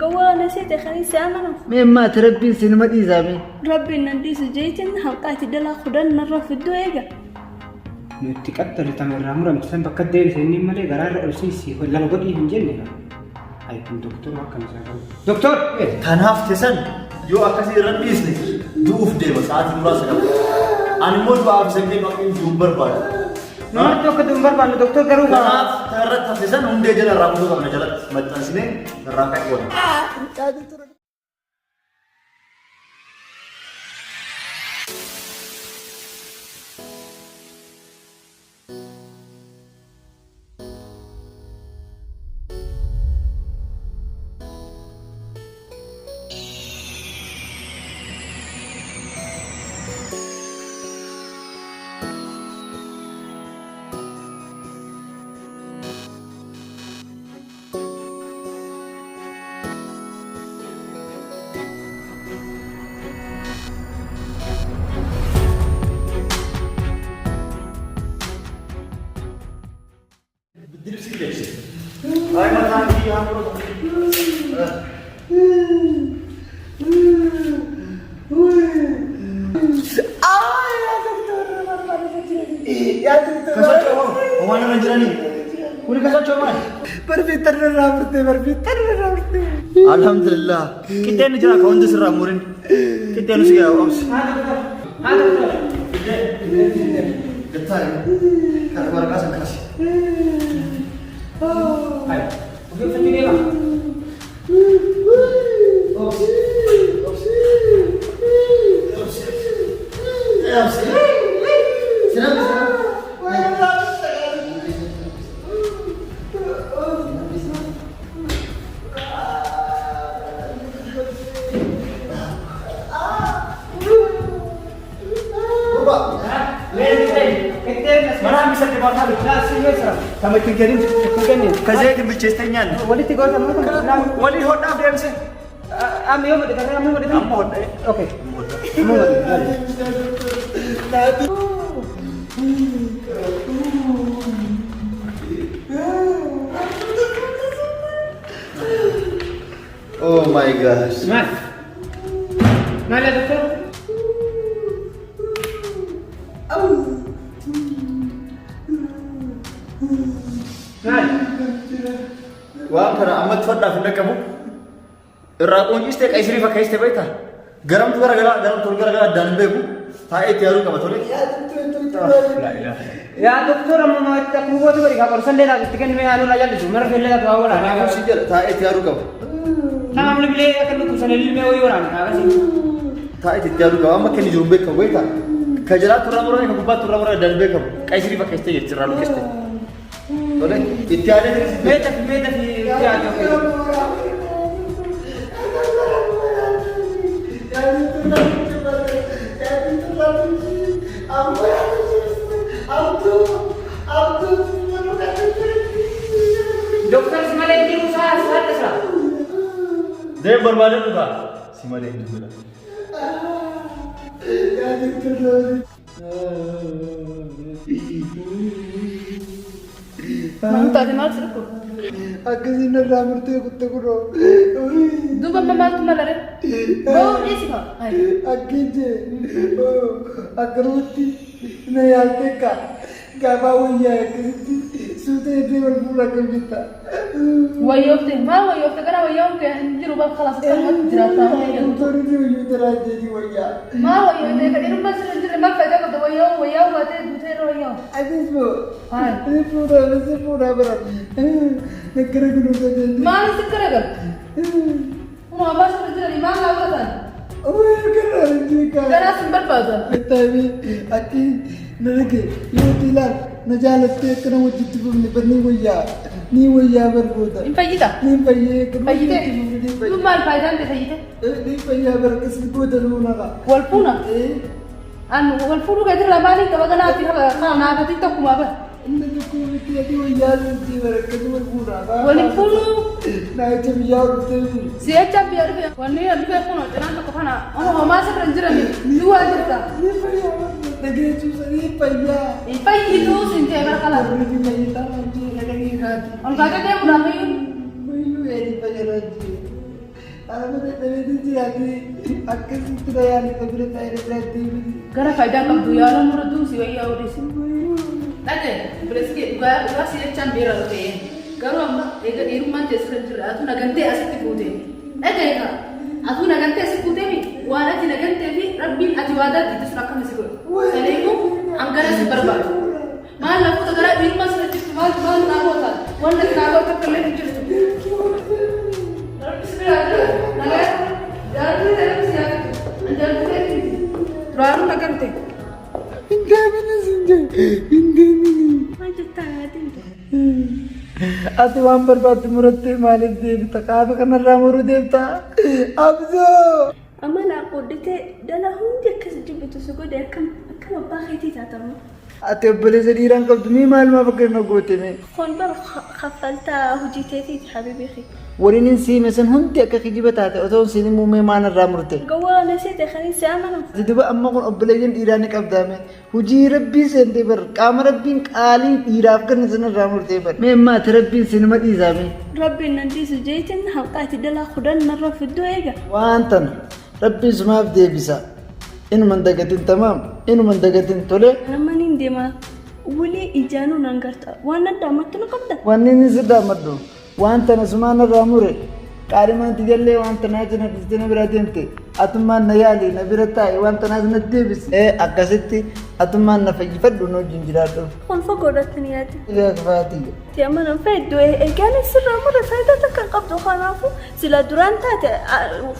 قوانا سيتي خلي سامنا مما تربي سينما دي زامي ربي نديس جيتن حلقات دلا خدان مرة في الدويقة نتكتر تمر عمره متفهم بكدير سنين مالي قرار السيسي ولا ما قدي من جنة أي كن دكتور وكان زعلان دكتور كان هافتسن يو أكاسي ربيسني دوف دي بس عاد مراسك أنا مود بعرف سنين ماكين جوبر بار ما تو كدومبر بالو دكتور كروه كان ترى هافتسن هم دي جل رابطو كم جلت متنسينه رابع كون هاي ما كان فيها مرض يا دكتور كسر هو أنا نجراني كل كسر شو برفيتر رابرتي الحمد لله كده نجرا كون دسرا مورين كده نسيا أمس هذا دكتور كتاي كتبار كاسن كاسي هاي وكيف تجيني بقى Kamu kengkerin, kerja itu bercestanya. ولي تقول تمام Wali hot apa dia mesti? أمي يوم ده أمي يوم ده Amod, أوكي Oh my gosh. ما لا دكتور Wah, karena amat fadda finda kamu. Rakun iste kaisri fa kaiste baita. Garam tu gara-gara dan bebu. Tae tiaru kamu tole. La ilaha. يا دكتور أما تكمل تو بريك أقول سندي لا تكين مي أنا لا جالس مرة في الليل تواو ولا Aku sih tae tiaru kamu. نعم من بلي أكل لكم سندي مي ويورا كذا سي Tae tiaru kamu amma kini jumbe kamu baita. Kajala turang-turang kamu bat turang-turang dan bebu. Kaisri fa kaiste ya ceralo kaiste. Tole, itiade ميتا في تياتو دكتور اسمه ليه usaha sehat kesal Dia berbalik juga. Si Malik juga. ما تادي ما تسرقوا أكيد رابرتي كنت كرو دوبا ما مالك مالره هو اسمه هاي أكيد أكروتي نيالتك كابا ويا كريتي سوتي دي والبولا كميتا ويوفتي ما ويوفتي كنا ويوم كنجرو باب خلاص كلمة جراتا توري دي ويو تراجي دي ويا ما ويوفتي كنا بس نجري ما فجأة كده ويوم واتي بتير ويوم أديسمو هاي نسيبورا برا نكره كنو كده ما نسكر أقل هو ما شو نجري ما لا ولا وين كنا نجيكا كنا سنبر بازا تابي أكيد نرجع يوتيلان نجالتك كنا وجدت بني ويا ني ويا بربودا فايدة ني فايدة فايدة ثم الفايدة أنت فايدة ني فايدة بركس بودا لونا والفونا أنا والفونو كده لا بالي تبغى ناتي خلاص ناتي تكو ما بس إنك كوي تيجي ويا لنتي بركس والفونا والفونو نايت بيا ورتي سيأتى بيرفع وني أرفع فونو جنان تكفانا أنا ما سكر نجرني نيو أجرتا ني فايدة نجي تشوفني فايدة فايدة سنتي أنا خلاص ني فايدة نجي نجي هاتي أنا كذا ده مرامي مايو يعني فايدة نجي Amana dhabee jiraate akkasitti na yaali qabila taa'ee biraatti Gara faayidaa qabdu yaala mura duusi wayyaa odeessi. Dhaqee bireessi dhugaa si jechaan beera ta'e. Garuu amma eega dhiirummaan teessira jira atu nagantee asitti fuutee. Dhaqee egaa atu nagantee asitti fuutee waan ati nagantee fi rabbiin ati waadaa itti sun akkam si godhe. Saleeku hangana si barbaadu. Maal lafuuta gara dhiirummaa sirra jirtu maal naagoota wanta naagoota akka illee hin jirtu. Rabbi si biraa jira nagaa jaallatee ta'ee si yaadatu. Anjaallatee Raru nagante. Indemini sinje. Indemini. Ati waan barbaaddu murattee maaliif deebita? Qaaba kanarraa muruu deebita? Abdoo! Amala qooddatee dhala hundi akkas jibbitu si godhe akkam abbaa keetii taatamu. Ati obboleessa dhiiraan qabdu mii maalumaa fakkeenya gooteme? Kun bara kaffaltaa hojii teetiiti habibii kee. Waliin hin siime san hundi akka kijiba taate otoo hin siini muumee maanarraa murte. Gawwaa na seete kan si amanu. Duba amma kun obboleeyyan dhiiraa ni qabdaame. Hojii rabbii seentee bar qaama rabbiin qaalii dhiiraaf kan sanarraa murtee bar. Mee maati rabbiin sinima dhiisaame? Rabbiin nan dhiisu jeetin halqaati dhalaa kudhan narra fidduu eega. Waan tana rabbiin sumaaf deebisa. Inuman dagatin tamaam inuman dagatin tole. Naman hin deemaa wali ijaanuu nan garta waan adda ammatti nu qabda. Wanni inni sirraa maddu waan tana sumaan irraa mure qaalimaan tijallee waan tanaa jina dhistee na bira deemte atummaan na yaali na bira taa'e waan tanaa na deebis. Akkasitti atummaan na fayyifadhu na wajjin jiraadhu. Kun fagoodhatti ni yaadde. Ilaa kafaatii. Tiyaamana fayyadu eegaan sirraa mure faayidaa takka qabdu kanaafu sila duraan taate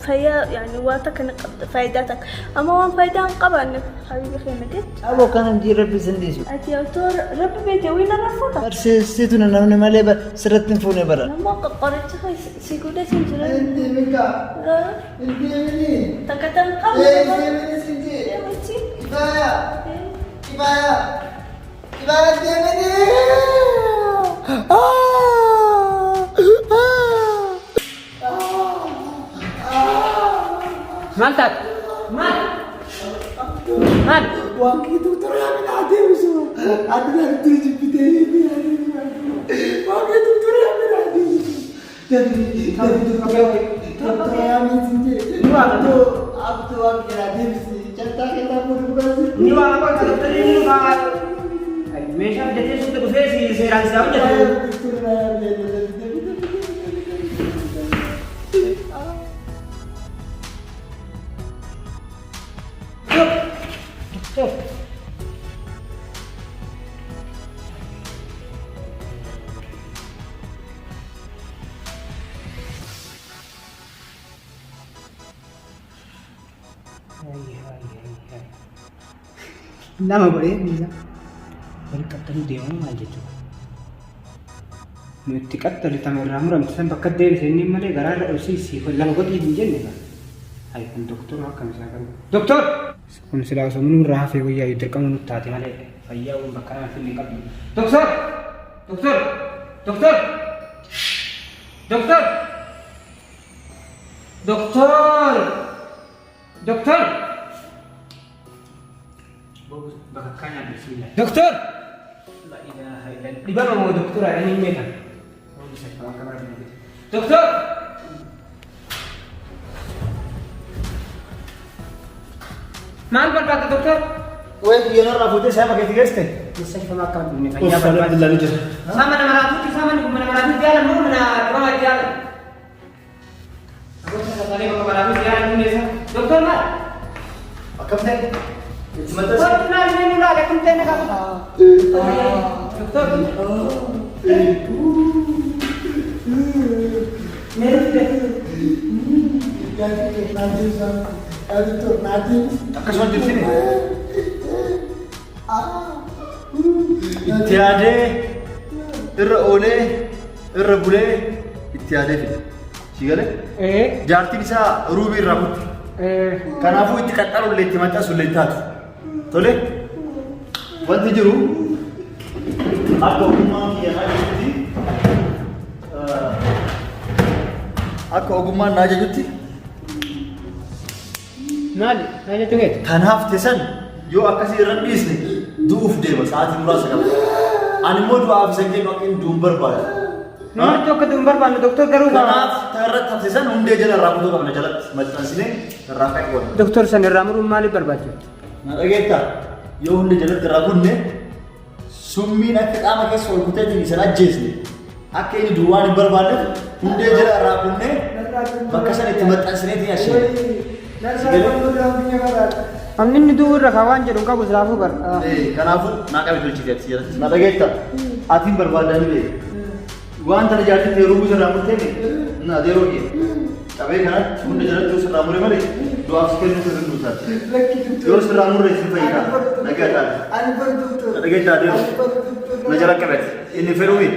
fayyaa yaani waa takka ni qabda faayidaa takka amma waan faayidaa hin qabaanne habibi keenya jecha. Aboo kanan jii rabbi sin dhiisu. Ati otoo rabbi beekee wiina rafuudha. Barsiisitu na namni malee sirratti hin fuune bara. Nama qoqqoricha si godhe sin jira. Deemika. Deemini. Takka tan qabu. Deemini sin jee. Deemichi. Kifaya. Kifaya. Kifaya deemini. Mantap. Mal. Waktu itu terang ada musuh. Ada yang tujuh putih ini. Waktu itu terang ada musuh. Jadi terang ini. Abdu akhir ada musuh. Cerita kita berbuat. Ini apa kalau tadi ini kan? Mesha jadi sudah berfesi serang siapa jadi? Nama boleh bisa. Berkata dia orang aja tu. Nuti kata di tangan ramuran sampai bakal dari sini mana gara sisi kalau kau di pinjam ni kan. Ayo pun doktor akan misalkan. Doktor. Kun sila so menung rafi ko ya idir kamu tati mana. Ayah un bakal sini kan. Doktor. Doktor. Doktor. Doktor. Doktor. Doktor. Bagus bakakanya di sini. Doktor. La ilaha illallah. Di mana mau dokter ini mereka? Oh bisa kalau kamar ini. Dokter. Maan berkata dokter? Weh, dia nak rambutnya saya pakai 3 stek. Bisa sama kamar ini. Oh, alhamdulillah ni je. Sama nama rambut sama nama rambut jalan mau mana jalan. Aku tadi mau rambut jalan ini. Dokter mana? Akam saya. Sebentar. Oh, kenal ini udah ada konten kamu. Dokter. Akasman di sini. Ittihade, irra olee, irra bulee, ittihade fide. Sigale? Jaartiin isaa ruubii irraa kutti. Kanaafuu itti qaxxaruullee itti maxxansullee taatu. Tole? Wanti jiru akka ogummaan kiyyaa jechuutti akka ogummaan naa jechuutti Maali? Nanya jechuun kanaaf teessan yoo akkasii irra dhiisne du'uuf deema sa'aatii muraasa qaba. Ani immoo du'aaf isa kennu akka inni du'uun barbaadu. Nama tokko dumbar baanu doktor garuu Kanaaf tarratti hafsisan hundee jala irraa kutuu qabna jalatti maxxansinee irraa ka'e godha. doktor san irraa muruun maaliif barbaachisa? Na dhageettaa yoo hundee jalatti irraa kunne summiin akka qaama keessa ol kuteetiin isin ajjeesne akka inni duwwaan hin barbaanneef hundee jala irraa kunne bakka san itti maxxansineetiin ashee. Amma inni du'u irra kaawwan jedhu qabu silaafuu bara. Kanaafuu naa qabe tolchiteetti jalatti. Na dhageettaa atiin barbaadanii beeku. Waan tana jaartii yeroo buusa irraa murteeni na adeeroo kee qabee kanatti hunda jalatti yoo sirraa mure malee du'aaf kennuu kan hin duutaati. Yoo sirraa murre isin fayyada nagaa taate. Na dhageettaa adeeroo na jala qabete inni fedhuufi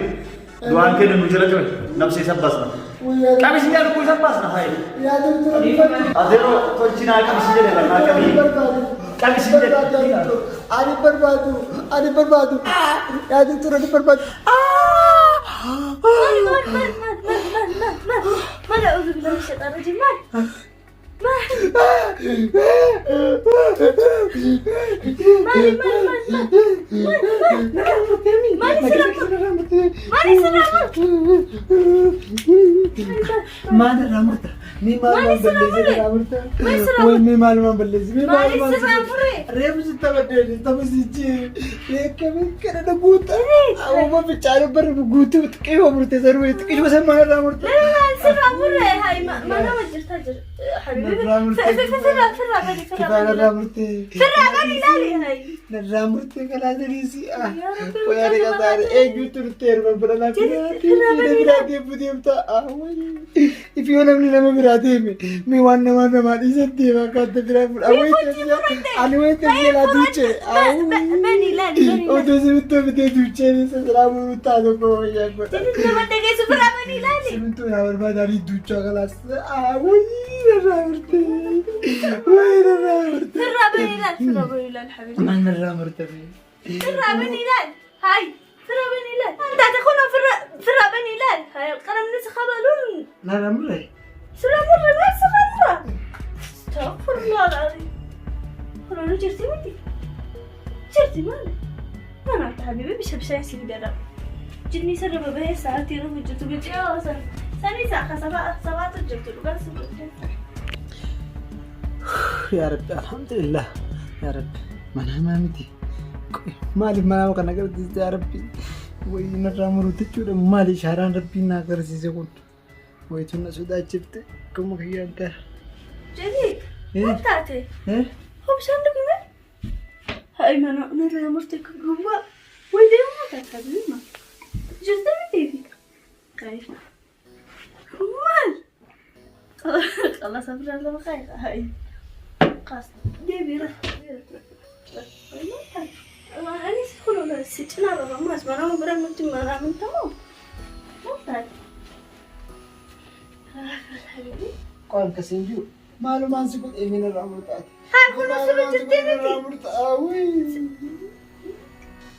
du'aan kennu nu jala qabete nabsee sabbaasna. Qabisi yaa lubbuu sabbaasna faayidu. Adeeroo tolchinaa qabisi jedhe naa qabii. Qabisi jedhe. Ani barbaadu. Yaa doktor ani barbaadu. مال أعوذ بالله من الشيطان الرجيم Nerramurte kaladrisi Puyari kasare eju turter membrana pirati budimta if you only never mirate me one man is a diva cut the graph away anyway la duce oh does it to the duce is a ramuta go ya go to our badari ducha galas من الرامرته فرع بني لال هاي فرع بني لال انت تكون فرع بني لال هاي القلم نسخ بالون لا رامره فرع مره ما سمعت استغفر الله العظيم خلونا جرتي ودي جرتي مالك انا حبيبي بشبشاي سيدي دابا جني سرب بهي ساعتي روح جبت بيتي ثاني ساعه سبعة جبت له بس يا رب الحمد لله يا رب ما متي مالي ما وكان قلت يا ربي وين الرامر تجود مالي شهران ربي ناقر سيكون ويتونا سودا جبت كم هي انت جديد وقتاتي هو بشندك من هاي ما انا رامرتك جوا ويدي ما تكذب ما جرت بديك كيف مال خلاص ابرا لما خايف هاي قاس ديبي راه أنا سكولو لا سيتنا راه ما اسمع أنا برا نتي ما أنا من تمام ما بعد حبيبي قال كسنجو مالو ما نسكت إيمين الرامر تاعتي ها كنا سبت الدبي الرامر تاوي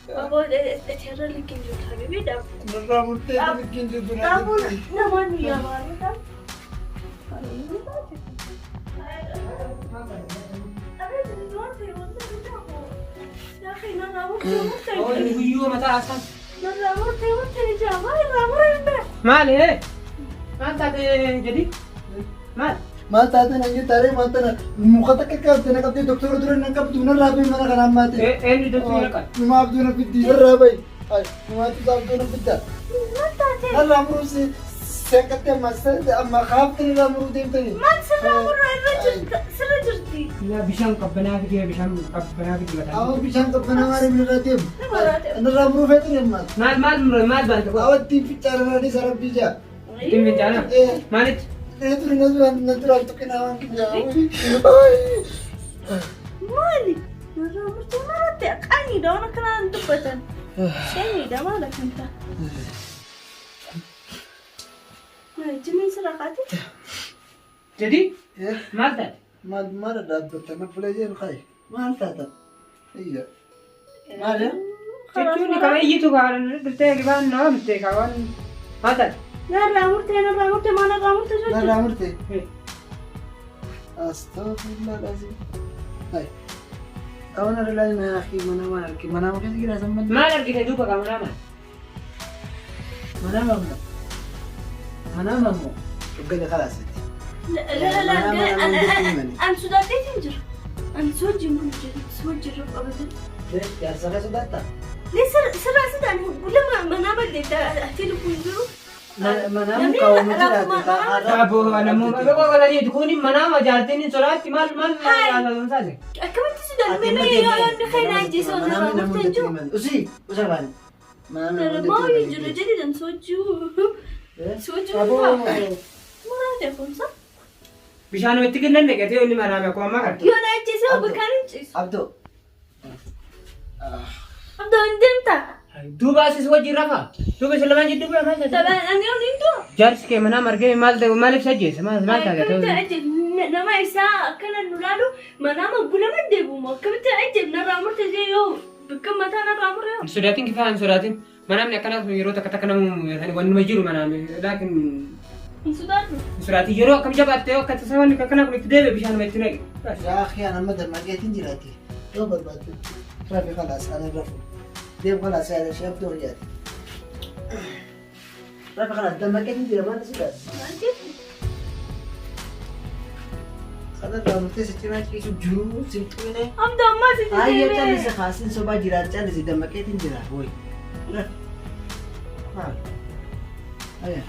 أبو ترى لك إنجو حبيبي دام الرامر تاعتي كنجو دونا أبو نماني يا مالو دام مالي ما تاتي جديد مال ما تاتي نجي تاري ما تنا مخاطك كابتن كابتن دكتور دور نكاب دونا رابي ما كلام ماتي إيه دكتور لك ما بدونا بدي رابي أي ما تدابدونا بدا الرامر سي سكت ما خافتني الرامر ديمتني ما تسرع مرة سرجرتي لا بيشان قبنا كده بيشان قبنا كده أو بيشان قبنا ماري من راتيم أنا الرامر فاتني مال بانت أودي في تاراني سرب بيجا تيم بيجانا مالك نتري نزل تكنا وان كذا مالي الرامر تمرت أقاني ده أنا كنا ندبتن شيني ده مالك أنت جميل سرقاتي جديد مالك ما ردت أنا بلاجين خاي ما أنت إيه ماذا تجوني كمان يجوا كمان بتيجي كمان نام بتيجي كمان مالك لا رامرتي أنا رامرتي ما أنا رامرتي لا رامرتي أستغفر الله العظيم هاي أنا رلاي ما أخي ما أركي ما كذي كذا سمعت ما أركي تدوبك كمان ما منام أمو وقال خلاص لا أنا سوداتي تنجر أنا سوجي سوجي الرب أبدا ليش يا سرا سوداتا ليه سر سوداني ولا ما بدي أحتيلو كوينجرو منام قوم جراتي أبو أنا مو ولا يدخوني منام جارتين صلاة مال على مساجد كمان تسوداني ما يخين عندي سوداني تنجو أسي وزبان لا ما يجرو جديدا سوجو أبو ما تعرفون صح بيشانو يتكلم لك كتير إني منام يا كوما كتير يونا عندي سوا بكانش عبدو عبدو عندي دوبا أساس وجه رفا دوبا سلمان جد دوبا ما طبعا أنا أنتو جالس كي منام أرجع مال ده مال بسجيس ما كنت أجل نما إساء كنا نلالو منام بولا ما دبوا ما كنت أجل نرى مرت زي يوم بكم متى نرى مرة سوداتين كيفان سوداتين منام نكنا يرو تكنا يعني ونمجيرو منام لكن سوداتي يرو كم جاب أتيو كتسمعني كنا كنا كده بيشان ما يتناقي يا أخي أنا مدر ما جيت جراتي لو برباد رافي خلاص أنا رافي ديب خلاص هذا شاف دور جاتي رافي خلاص دم ما جيت جرا ما تسيبه خلاص لو متى ما تيجي جو سنتوينه أم دام ما سيدي هاي يجلس خاصين سبا جرات جلس دم ما جيت جرا هوي ها هاي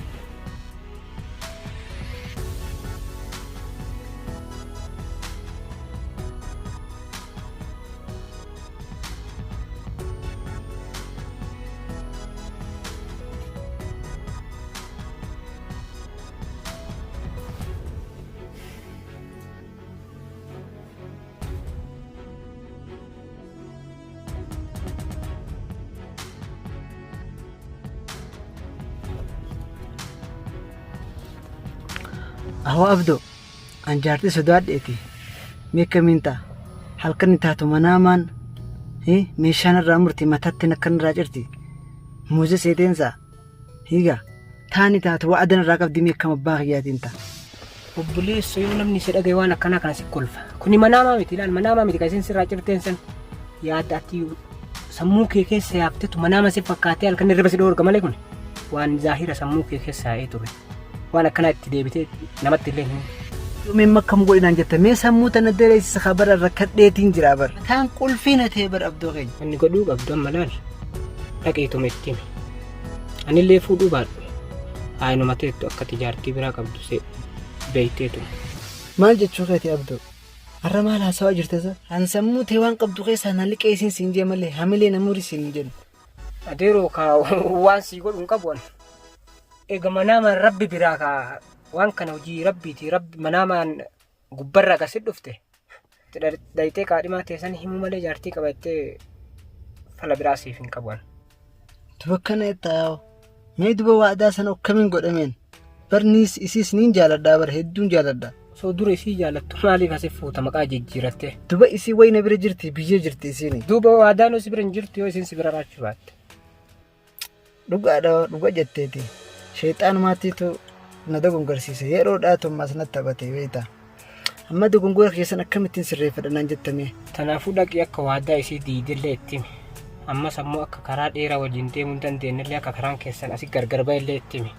أهو أبدو أن جارتي سداد إتي ميكا مينتا هل كني تاتو منامان هي ميشان الرامرتي ما تاتنا كن راجرتي موزة سيدينسا هيغا تاني تاتو وعدنا راقب دي ميكا مباغيات انتا وبليس يونم نسير أجوانا كنا سكولفا كوني مناما متي لان مناما متي كايسين سر راجرتين سن يا داتي سموكي كيس يابتتو مناما سفكاتي هل كني ربسي دور كمالي كوني وان ظاهرة سموكي كيس هايتو وانا كانت تديبتي نمت لين من مكة مقولنا جت ميسا موتا ندرس خبر الركض ديتين جرابر كان كل فينا تبر أبدو غين أني قدوق أبدو ملال لقيتو متيمي أني اللي فودو بار أنا ما تيتو أكتجارتي براك أبدو سي بيتيتو ما جت شوكتي أبدو الرمال هسوا جرتزا أن سموت هوان قبضو غيس أنا لك أيسين سنجي ملي هملي نموري سنجن أديرو كا وان سيقول ونقبون إيجا مناما ربي براكا وان كان وجي ربي مناما قبرة كسد دفته دايتي كارما تيسان همو مالي جارتي كبايتي فلا براسي فين كبوان تبكنا يتاو ميدوبا وعدا سنو كمين قد أمين برنيس إسي سنين جالدا بر هدون جالدا سو دور إسي جالتو مالي كاسفو تمكا جيرته دوبا إسي وين برجرتي بيجي جرتي إسيني دوبا وعدانو سبرن جرتي وإسين سبرا راتشوات dhugaa jetteeti sheexaan maatiitu na dogongorsiise yeroo dhaatummaas natti taphatee beekta amma dogongora keessan akkamittiin sirreeffadhanaan jettame kanaafuu dhaqii akka waadaa isii diidillee ittime ammas ammoo akka karaa dheeraa waliin deemuu hin dandeenyellee akka karaan keessan asii gargar ba'ellee ittime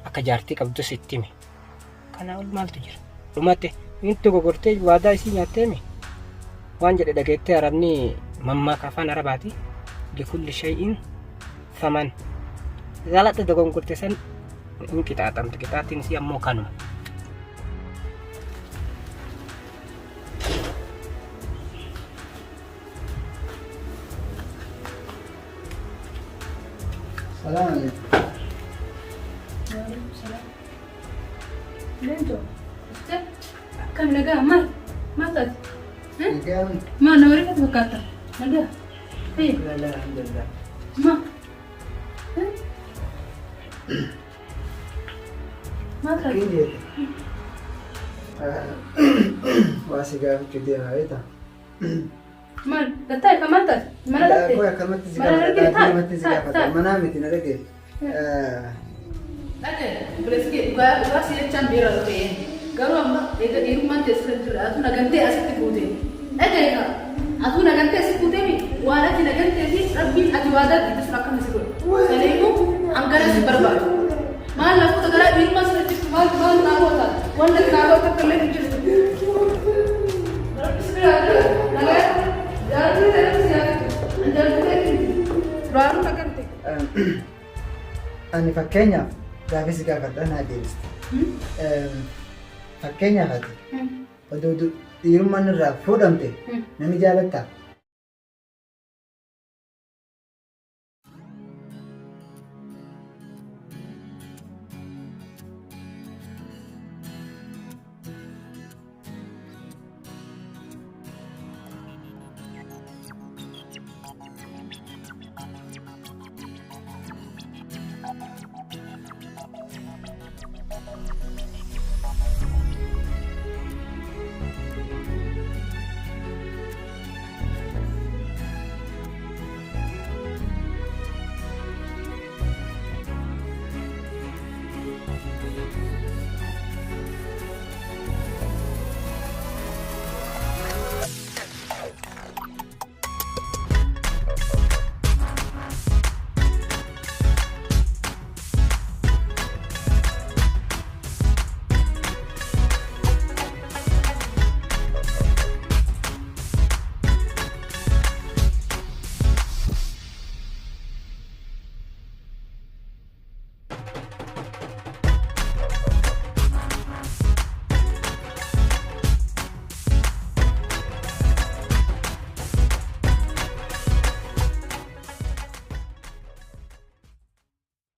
akka jaartii qabdus ittime kanaa ol maaltu jira dhumate inni dogoggortee waadaa isii nyaatteemi waan jedhe dhageettee arabni mammaaka afaan arabaati likulli shay'in ثمن زالت دغون كرتسن ان قطعتم قطعتين سي امو كانوا السلام عليكم وعليكم السلام لينتو كم لقى ما طلعت ما نوريك بكاتا لقى ايه لا لا الحمد لله ما طلعت كيف واسي قاعد كده هايتا ما دتاي كمالت ما لا ندتي كويس كلمت زكاة منامتي نرجع أنا بريسكي واسي يتشامبيرا لوين قالوا أما إذا يرومان تسرد أتونا جنتي أسكت بودي أجايها أتونا جنتي أسكت بودي وأنا تنا جنتي في ربي أجوادات بس رقم مسكول سليمو أنكر سبربار Maal lafoota garaa dhiirummaa sana jirtu maal namoota wanta namoota kallee hin jirtu. Ani fakkeenyaaf gaafis gaafadha naa deebiste. Fakkeenyaaf ati oduu dhiirummaan irraa fuudhamte namni jaalattaa?